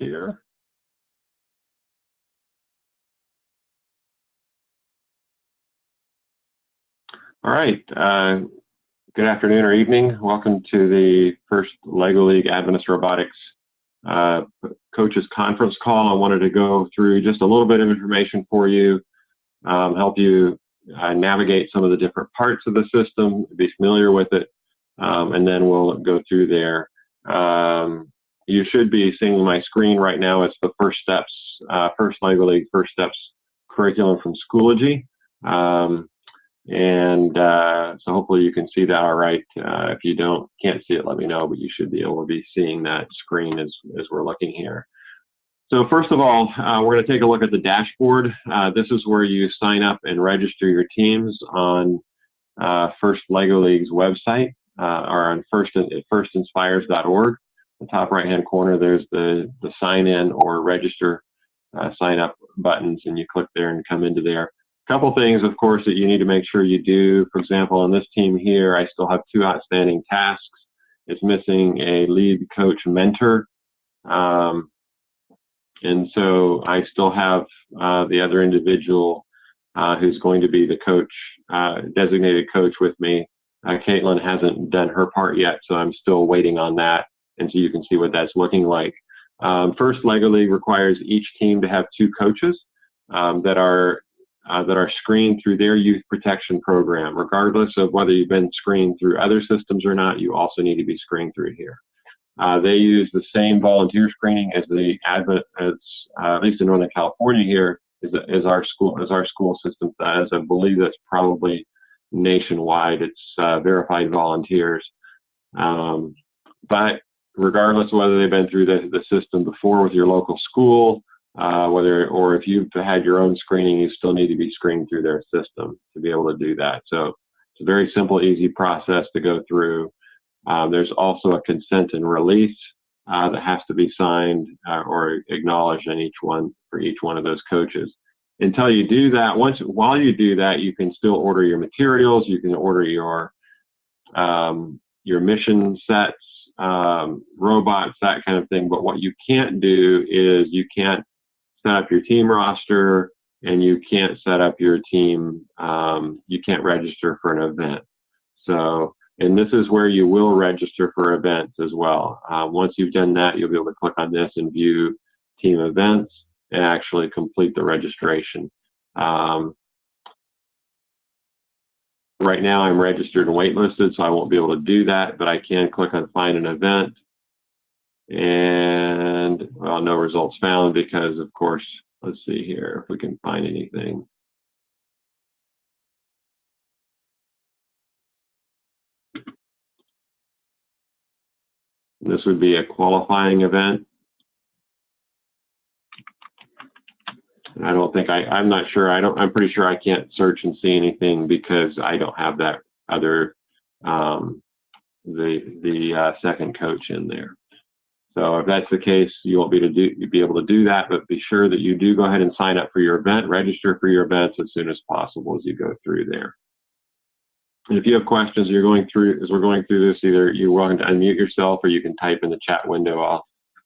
here. All right. Good afternoon or evening. Welcome to the first LEGO League Adventist Robotics Coaches Conference call. I wanted to go through just a little bit of information for you, help you navigate some of the different parts of the system, be familiar with it, and then we'll go through there. You should be seeing my screen right now. It's the first steps, first LEGO League, first steps curriculum from Schoology. So hopefully you can see that all right. If you can't see it, let me know, but you should be able to be seeing that screen as we're looking here. So first of all, we're going to take a look at the dashboard. This is where you sign up and register your teams on First LEGO League's website, or on firstinspires.org. The top right-hand corner, there's the sign in or register sign up buttons, and you click there and come into there. Couple things, of course, that you need to make sure you do. For example, on this team here, I still have 2 outstanding tasks. It's missing a lead coach mentor. And so I still have the other individual who's going to be the coach, designated coach with me. Caitlin hasn't done her part yet, so I'm still waiting on that. And so you can see what that's looking like. First LEGO League requires each team to have 2 coaches that are screened through their youth protection program. Regardless of whether you've been screened through other systems or not, you also need to be screened through here. They use the same volunteer screening as at least in Northern California here, is our school system does. I believe that's probably nationwide. It's verified volunteers. But regardless of whether they've been through the system before with your local school, or if you've had your own screening, you still need to be screened through their system to be able to do that. So it's a very simple, easy process to go through. There's also a consent and release that has to be signed or acknowledged in for each one of those coaches. Until you do that, while you do that, you can still order your materials. You can order your mission sets, robots, that kind of thing. But what you can't do is you can't set up your team roster, and you can't set up your team, you can't register for an event. So, and this is where you will register for events as well. Once you've done that, you'll be able to click on this and view team events and actually complete the registration. Right now I'm registered and waitlisted, so I won't be able to do that, but I can click on find an event. And, well, no results found because, of course, let's see here if we can find anything. This would be a qualifying event. And I don't think I'm not sure. I'm pretty sure I can't search and see anything because I don't have that other, the second coach in there. So if that's the case, you won't be able to do that, but be sure that you do go ahead and sign up for your event, register for your events as soon as possible as you go through there. And if you have questions as we're going through this, either you're welcome to unmute yourself or you can type in the chat window. I'll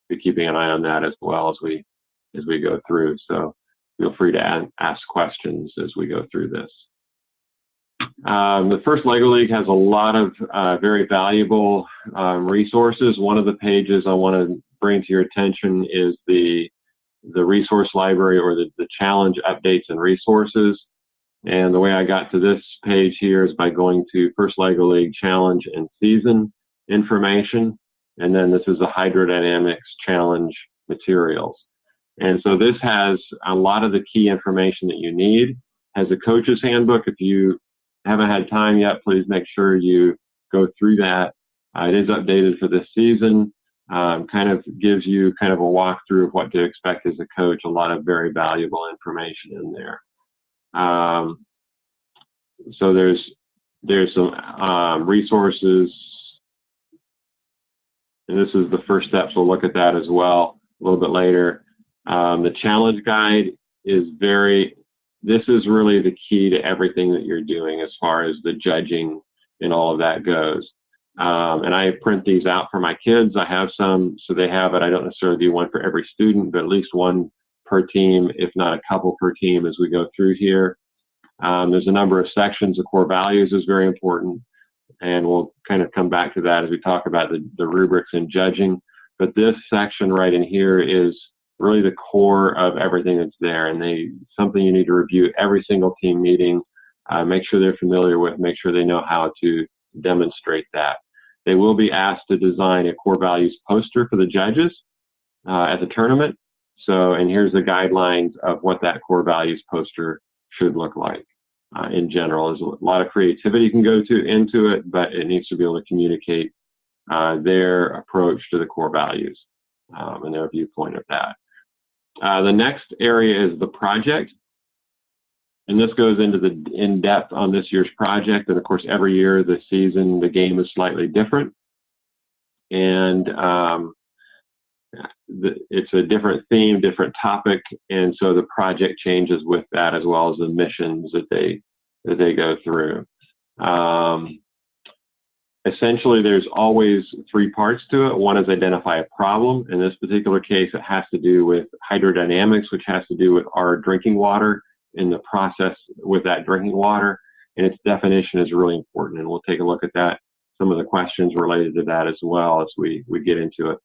be keeping an eye on that as well as we go through. So feel free to ask questions as we go through this. The first LEGO League has a lot of very valuable resources. One of the pages I want to bring to your attention is the resource library, or the challenge updates and resources. And the way I got to this page here is by going to First LEGO League Challenge and Season information. And then this is the Hydrodynamics Challenge materials. And so this has a lot of the key information that you need. Has a coach's handbook. If you haven't had time yet, please make sure you go through that. It is updated for this season. Kind of gives you kind of a walkthrough of what to expect as a coach. A lot of very valuable information in there. So there's some resources, and this is the first steps. We'll look at that as well a little bit later. The challenge guide is this is really the key to everything that you're doing as far as the judging and all of that goes. And I print these out for my kids. I have some, so they have it. I don't necessarily do one for every student, but at least one per team, if not a couple per team as we go through here. There's a number of sections. The core values is very important, and we'll kind of come back to that as we talk about the rubrics and judging. But this section right in here is really the core of everything that's there, and something you need to review every single team meeting, make sure they're familiar with, make sure they know how to demonstrate that. They will be asked to design a core values poster for the judges at the tournament. So, and here's the guidelines of what that core values poster should look like. In general, there's a lot of creativity can go into it, but it needs to be able to communicate their approach to the core values and their viewpoint of that. The next area is the project. And this goes into the in-depth on this year's project. And of course, every year, the game is slightly different. And it's a different theme, different topic. And so the project changes with that, as well as the missions that they go through. Essentially, there's always three parts to it. One is identify a problem. In this particular case, it has to do with hydrodynamics, which has to do with our drinking water in the process with that drinking water, and its definition is really important, and we'll take a look at that, some of the questions related to that as well as we get into it.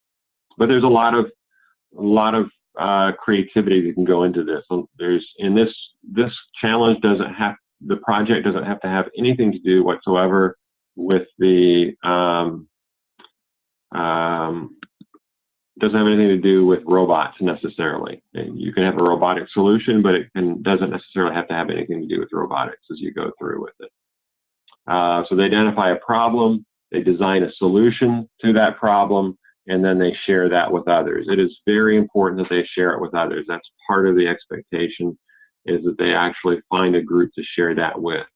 But there's a lot of creativity that can go into this. This challenge the project doesn't have to have anything to do whatsoever with doesn't have anything to do with robots necessarily. And you can have a robotic solution, but it doesn't necessarily have to have anything to do with robotics as you go through with it. So they identify a problem, they design a solution to that problem, and then they share that with others. It is very important that they share it with others. That's part of the expectation, is that they actually find a group to share that with.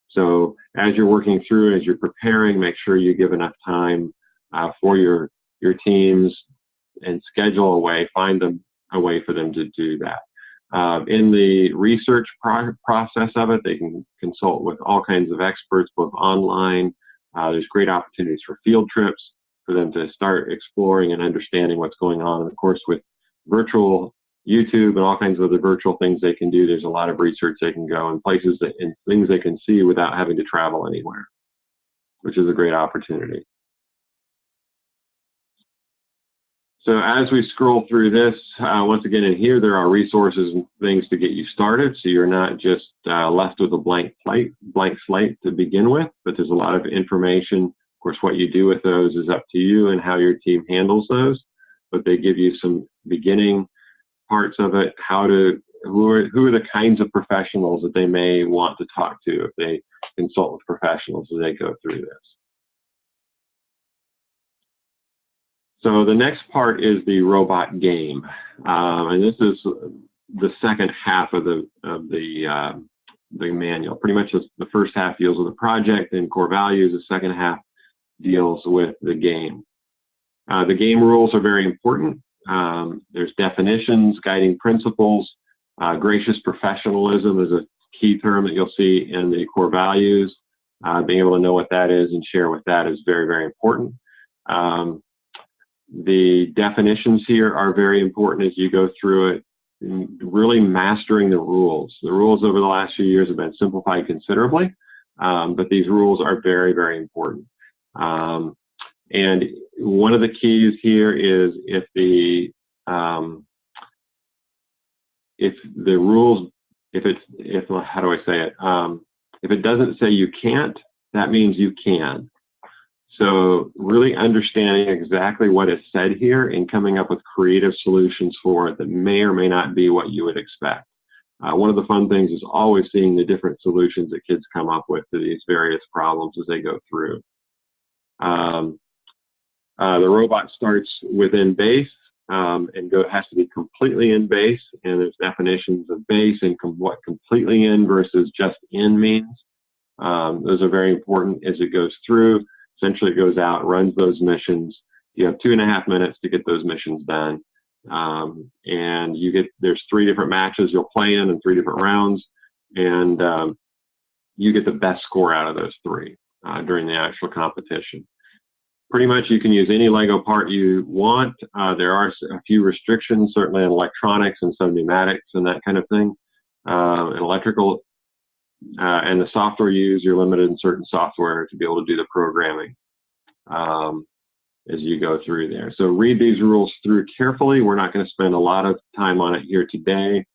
So as you're working through, as you're preparing, make sure you give enough time for your teams and schedule a way, find them a way for them to do that. In the research process of it, they can consult with all kinds of experts, both online. There's great opportunities for field trips for them to start exploring and understanding what's going on. And of course, with virtual YouTube and all kinds of other virtual things they can do, there's a lot of research they can go and places and things they can see without having to travel anywhere, which is a great opportunity. So as we scroll through this, once again in here, there are resources and things to get you started. So you're not just left with a blank slate to begin with, but there's a lot of information. Of course, what you do with those is up to you and how your team handles those, but they give you some beginning parts of it, who are the kinds of professionals that they may want to talk to if they consult with professionals as they go through this. So the next part is the robot game, and this is the second half of the manual. Pretty much the first half deals with the project and core values. The second half deals with the game. The game rules are very important. There's definitions, guiding principles. Gracious professionalism is a key term that you'll see in the core values. Being able to know what that is and share what that is very, very important. The definitions here are very important as you go through it, really mastering the rules. The rules over the last few years have been simplified considerably, but these rules are very, very important. And one of the keys here is if it doesn't say you can't, that means you can. So really understanding exactly what is said here and coming up with creative solutions for it that may or may not be what you would expect. One of the fun things is always seeing the different solutions that kids come up with to these various problems as they go through. The robot starts within base and has to be completely in base, and there's definitions of base and what completely in versus just in means. Those are very important as it goes through. Essentially, it goes out, runs those missions. You have 2.5 minutes to get those missions done. And there's 3 different matches you'll play in and 3 different rounds. And you get the best score out of those 3 during the actual competition. pretty much you can use any Lego part you want. There are a few restrictions, certainly in electronics and some pneumatics and that kind of thing. Electrical and the software you use, you're limited in certain software to be able to do the programming as you go through there. So read these rules through carefully. We're not going to spend a lot of time on it here today,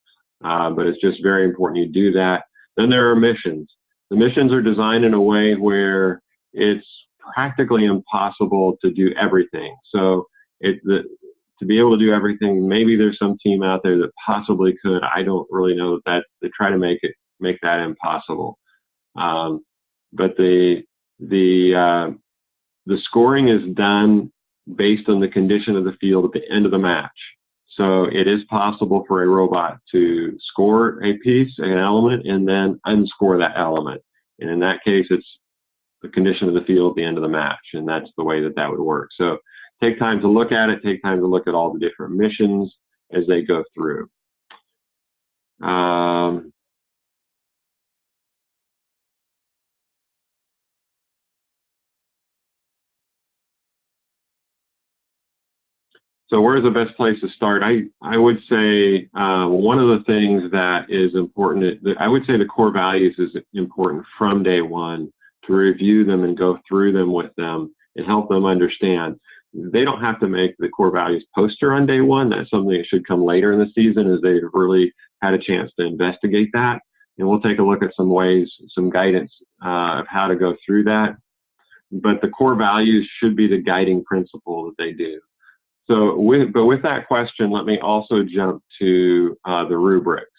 but it's just very important you do that. Then there are missions. The missions are designed in a way where it's practically impossible to do everything. So to be able to do everything, maybe there's some team out there that possibly could. I don't really know that they try to make that impossible. But the scoring is done based on the condition of the field at the end of the match. So it is possible for a robot to score a piece, an element, and then unscore that element. And in that case, it's the condition of the field at the end of the match, and that's the way that would work. So take time to look at it, take time to look at all the different missions as they go through. So where's the best place to start? I would say one of the things that is important, I would say the core values is important from day one, to review them and go through them with them and help them understand. They don't have to make the core values poster on day one. That's something that should come later in the season as they've really had a chance to investigate that. And we'll take a look at some ways, some guidance of how to go through that. But the core values should be the guiding principle that they do. So with that question, let me also jump to the rubrics.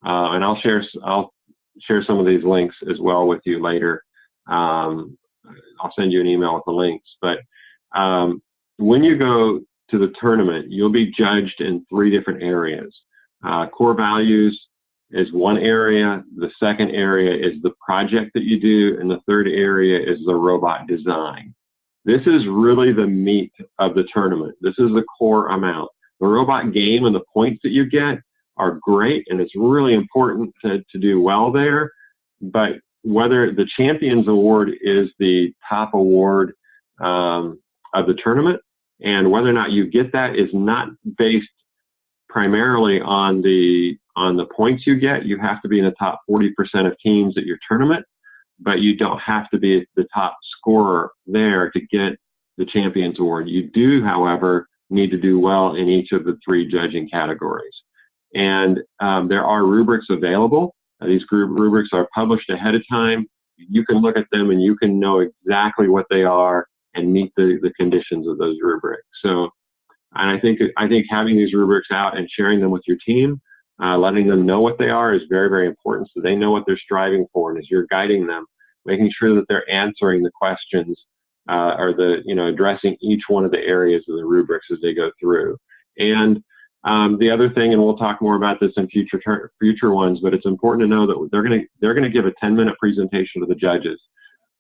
And I'll share some of these links as well with you later. I'll send you an email with the links. But when you go to the tournament, you'll be judged in 3 different areas. Core values is one area. The second area is the project that you do. And the third area is the robot design. This is really the meat of the tournament. This is the core amount. The robot game and the points that you get are great, and it's really important to do well there. But whether the Champions Award is the top award of the tournament, and whether or not you get that is not based primarily on the points you get. You have to be in the top 40% of teams at your tournament, but you don't have to be the top scorer there to get the Champions Award. You do, however, need to do well in each of the 3 judging categories. And there are rubrics available. These group rubrics are published ahead of time. You can look at them and you can know exactly what they are and meet the conditions of those rubrics. So, and I think having these rubrics out and sharing them with your team, letting them know what they are is very, very important, so they know what they're striving for. And as you're guiding them, making sure that they're answering the questions or addressing each one of the areas of the rubrics as they go through. And the other thing, and we'll talk more about this in future ones, but it's important to know that they're gonna give a 10-minute presentation to the judges,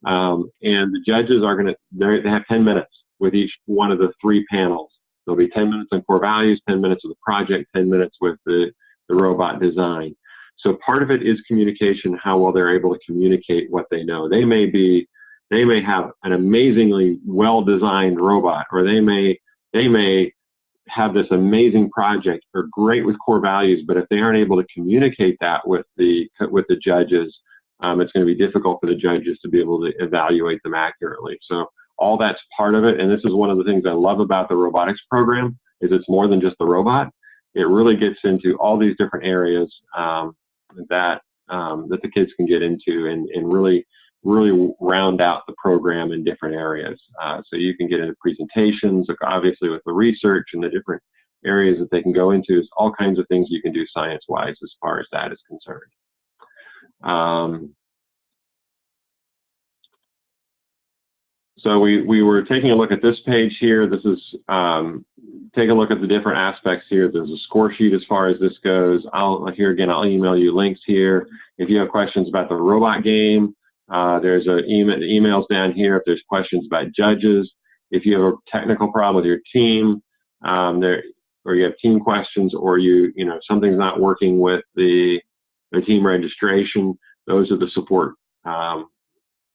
and the judges are they have 10 minutes with each one of the 3 panels. There'll be 10 minutes on core values, 10 minutes with the project, 10 minutes with the robot design. So part of it is communication, how well they're able to communicate what they know. They may have an amazingly well-designed robot, or they may have this amazing project or great with core values, but if they aren't able to communicate that with the judges, it's going to be difficult for the judges to be able to evaluate them accurately. So all that's part of it, and this is one of the things I love about the robotics program, is it's more than just the robot. It really gets into all these different areas that the kids can get into and really round out the program in different areas. So you can get into presentations, obviously with the research and the different areas that they can go into. There's all kinds of things you can do science-wise as far as that is concerned. So we were taking a look at this page here. This is take a look at the different aspects here. There's a score sheet as far as this goes. I'll email you links here. If you have questions about the robot game, there's emails down here. If there's questions about judges, if you have a technical problem with your team, or you have team questions, or something's not working with the team registration, those are the support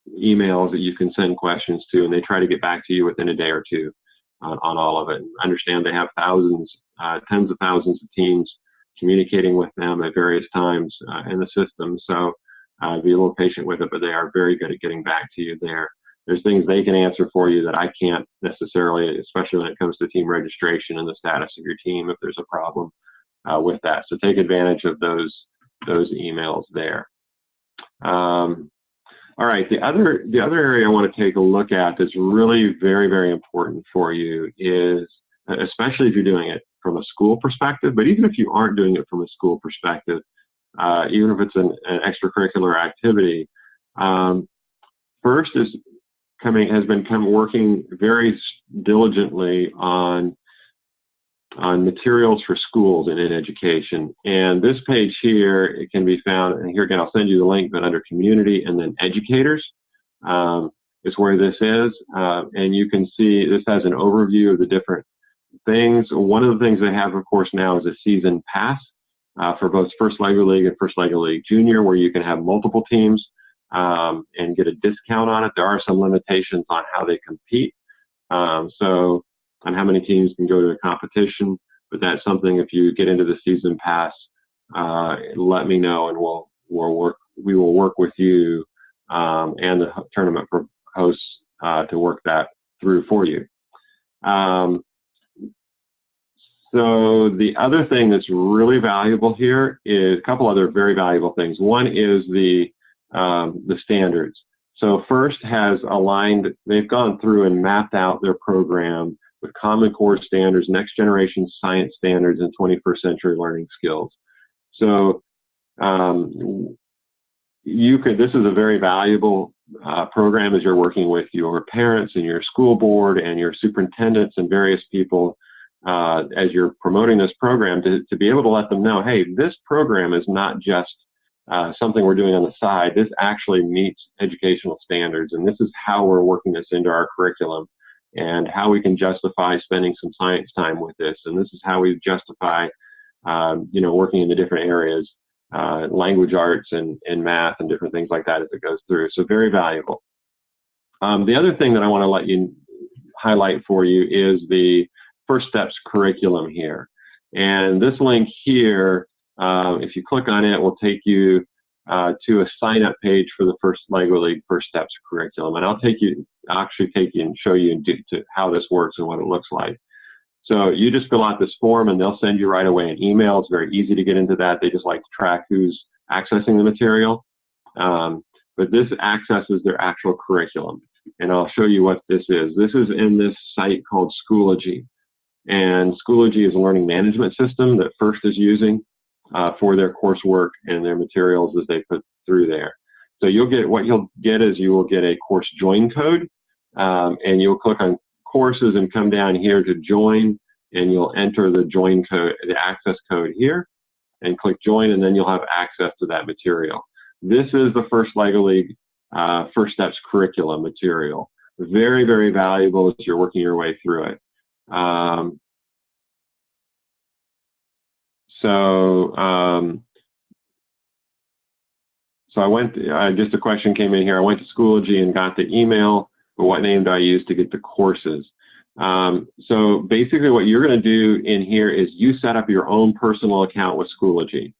emails that you can send questions to, and they try to get back to you within a day or two on all of it. And understand they have thousands, tens of thousands of teams communicating with them at various times in the system. So be a little patient with it, but they are very good at getting back to you there. There's things they can answer for you that I can't necessarily, especially when it comes to team registration and the status of your team if there's a problem with that. So take advantage of those emails there. All right, the other area I want to take a look at that's really very, very important for you is, especially if you're doing it from a school perspective, but even if you aren't doing it from a school perspective, even if it's an extracurricular activity, first has been working very diligently on materials for schools and in education. And this page here, it can be found, and here again, I'll send you the link, but under community and then educators is where this is. And you can see this has an overview of the different things. One of the things they have, of course, now is a season pass for both First LEGO League and First LEGO League Junior, where you can have multiple teams and get a discount on it. There are some limitations on how they compete. So on how many teams can go to a competition, but that's something, if you get into the season pass, let me know, and we will work with you and the tournament hosts to work that through for you. So the other thing that's really valuable here is a couple other very valuable things. One is the standards. So First has aligned, they've gone through and mapped out their program with Common Core standards, next generation science standards, and 21st century learning skills. So this is a very valuable program as you're working with your parents and your school board and your superintendents and various people as you're promoting this program to be able to let them know, hey, this program is not just something we're doing on the side. This actually meets educational standards, and this is how we're working this into our curriculum, and how we can justify spending some science time with this. And this is how we justify, working in the different areas, language arts and math and different things like that as it goes through. So very valuable. The other thing that I want to let you highlight for you is the First Steps curriculum here. And this link here, if you click on it, will take you to a sign-up page for the First LEGO League First Steps curriculum. And I'll actually take you and show you how this works and what it looks like. So you just fill out this form, and they'll send you right away an email. It's very easy to get into that. They just like to track who's accessing the material. But this accesses their actual curriculum. And I'll show you what this is. This is in this site called Schoology. And Schoology is a learning management system that First is using for their coursework and their materials as they put through there. So what you'll get is you will get a course join code, and you'll click on courses and come down here to join, and you'll enter the join code, the access code here, and click join, and then you'll have access to that material. This is the First LEGO League First Steps curriculum material. Very, very valuable as you're working your way through it. So I went, just a question came in here. I went to Schoology and got the email, but what name do I use to get the courses? So basically what you're going to do in here is you set up your own personal account with Schoology.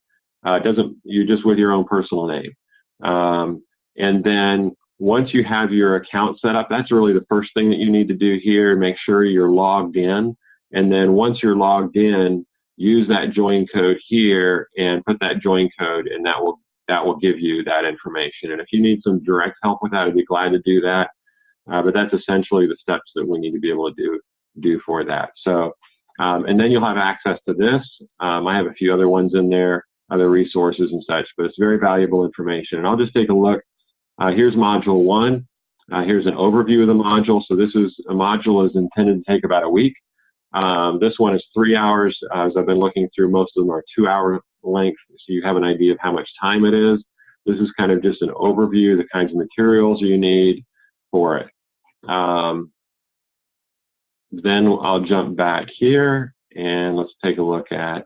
You're just with your own personal name. And then once you have your account set up, that's really the first thing that you need to do here. Make sure you're logged in. And then once you're logged in, use that join code here and put that join code, and that will give you that information. And if you need some direct help with that, I'd be glad to do that. But that's essentially the steps that we need to be able to do for that. So, and then you'll have access to this. I have a few other ones in there, other resources and such, but it's very valuable information. And I'll just take a look. Here's module 1. Here's an overview of the module. So this is a module is intended to take about a week. This one is 3 hours. As I've been looking through, most of them are 2-hour length, so you have an idea of how much time it is. This is kind of just an overview, the kinds of materials you need for it. Then I'll jump back here and let's take a look at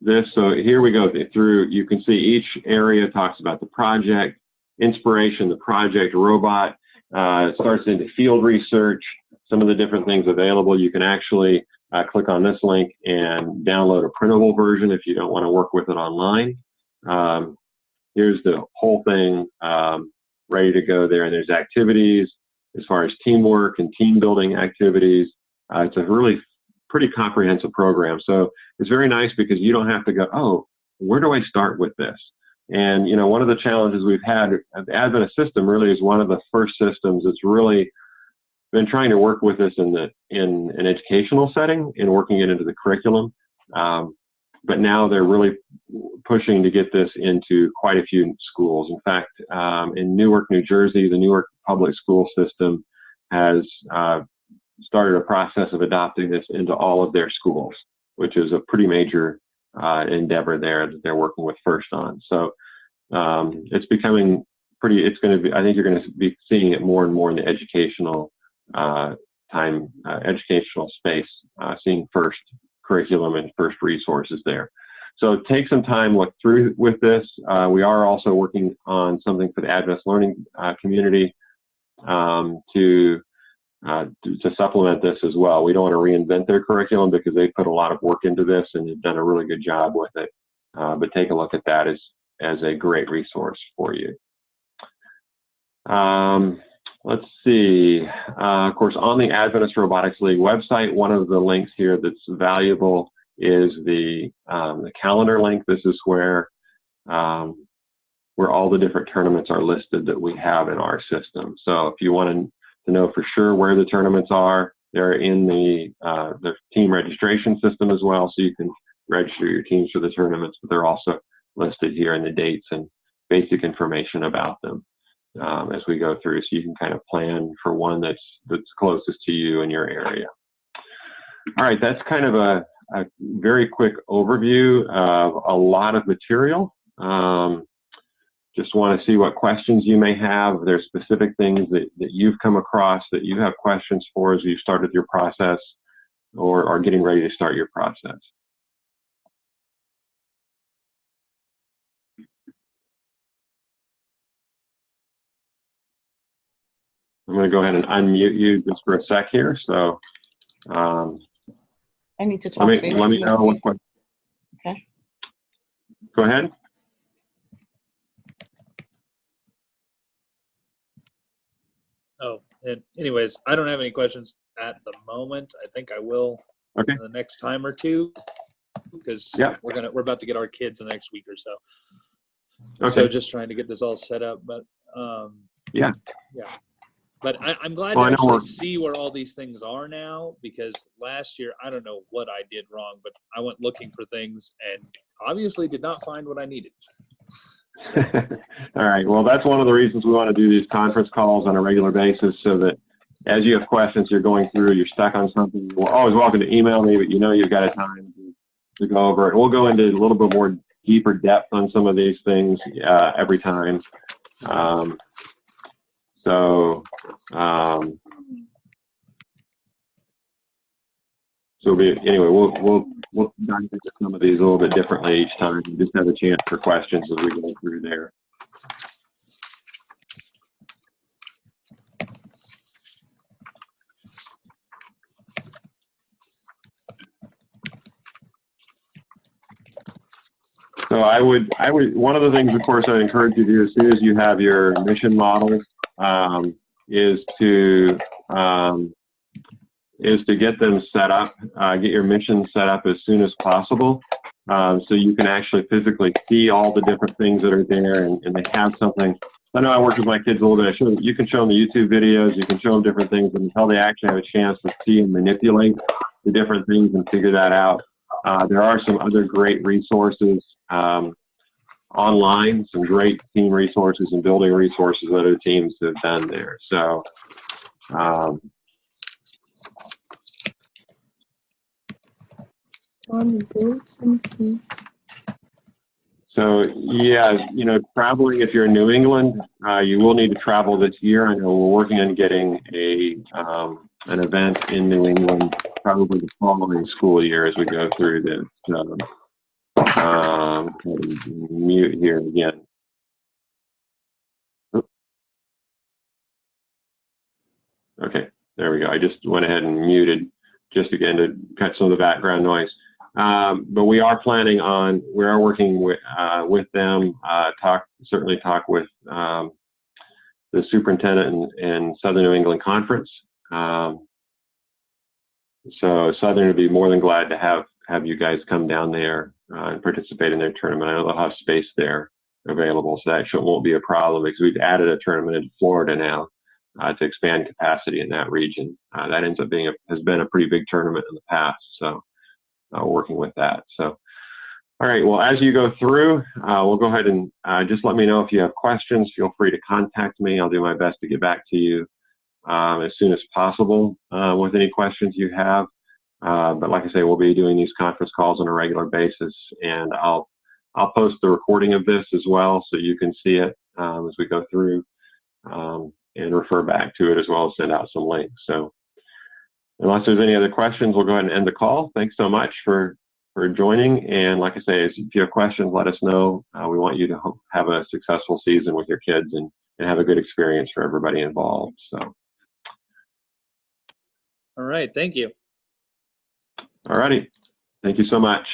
this. So here we go through, you can see each area talks about the project, inspiration, the project robot, starts into field research, some of the different things available. You can actually click on this link and download a printable version if you don't want to work with it online. Here's the whole thing ready to go there, and there's activities as far as teamwork and team building activities. It's a really pretty comprehensive program. So it's very nice because you don't have to go, oh, where do I start with this? And, you know, one of the challenges we've had, the Adventist system really is one of the first systems that's really been trying to work with this in an educational setting and working it into the curriculum. But now they're really pushing to get this into quite a few schools. In fact, in Newark, New Jersey, the Newark public school system has started a process of adopting this into all of their schools, which is a pretty major endeavor there that they're working with First on. So it's becoming pretty, it's going to be, I think you're going to be seeing it more and more in the educational educational space, seeing First curriculum and First resources there. So take some time, look through with this. We are also working on something for the Adventist learning community to supplement this as well. We don't want to reinvent their curriculum because they put a lot of work into this and they've done a really good job with it. But take a look at that as a great resource for you. Let's see. Of course, on the Adventist Robotics League website, one of the links here that's valuable is the calendar link. This is where all the different tournaments are listed that we have in our system. So if you want to know for sure where the tournaments are, they're in the team registration system as well, so you can register your teams for the tournaments, but they're also listed here in the dates and basic information about them as we go through, so you can kind of plan for one that's closest to you in your area. All right, that's kind of a very quick overview of a lot of material. Just want to see what questions you may have. There's specific things that you've come across that you have questions for as you started your process or are getting ready to start your process. I'm going to go ahead and unmute you just for a sec here. So I need to talk let me know what question. Okay. Go ahead. Oh, and anyways, I don't have any questions at the moment. I think I will in the next time or two, because we're about to get our kids in the next week or so. Okay. So just trying to get this all set up, but yeah. But I'm glad to actually see where all these things are now, because last year, I don't know what I did wrong, but I went looking for things and obviously did not find what I needed. All right. Well, that's one of the reasons we want to do these conference calls on a regular basis, so that as you have questions, you're going through, you're stuck on something, you're always welcome to email me, but you know you've got a time to go over it. We'll go into a little bit more deeper depth on some of these things every time. Anyway, we'll dive into some of these a little bit differently each time. You just have a chance for questions as we go through there. So one of the things, of course, I'd encourage you to do as soon as you have your mission models is to get them set up, get your mission set up as soon as possible, so you can actually physically see all the different things that are there, and they have something. I know I work with my kids a little bit. You can show them the YouTube videos, you can show them different things, but until they actually have a chance to see and manipulate the different things and figure that out, there are some other great resources online, some great team resources and building resources that other teams have done there. So, yeah, traveling, if you're in New England, you will need to travel this year. I know we're working on getting an event in New England, probably the following school year as we go through this. Mute here again. Okay, there we go. I just went ahead and muted just again to cut some of the background noise. But we are planning on, we are working with them, certainly talk with the superintendent in Southern New England Conference. So Southern would be more than glad to have you guys come down there and participate in their tournament. I know they'll have space there available, so that won't be a problem because we've added a tournament in Florida now to expand capacity in that region. That ends up has been a pretty big tournament in the past, so working with that. So, all right, well, as you go through, we'll go ahead and just let me know if you have questions. Feel free to contact me. I'll do my best to get back to you as soon as possible with any questions you have. But like I say, we'll be doing these conference calls on a regular basis, and I'll post the recording of this as well so you can see it as we go through and refer back to it as well as send out some links. So unless there's any other questions, we'll go ahead and end the call. Thanks so much for joining. And like I say, if you have questions, let us know. We want you to have a successful season with your kids and have a good experience for everybody involved. So. All right. Thank you. All righty. Thank you so much.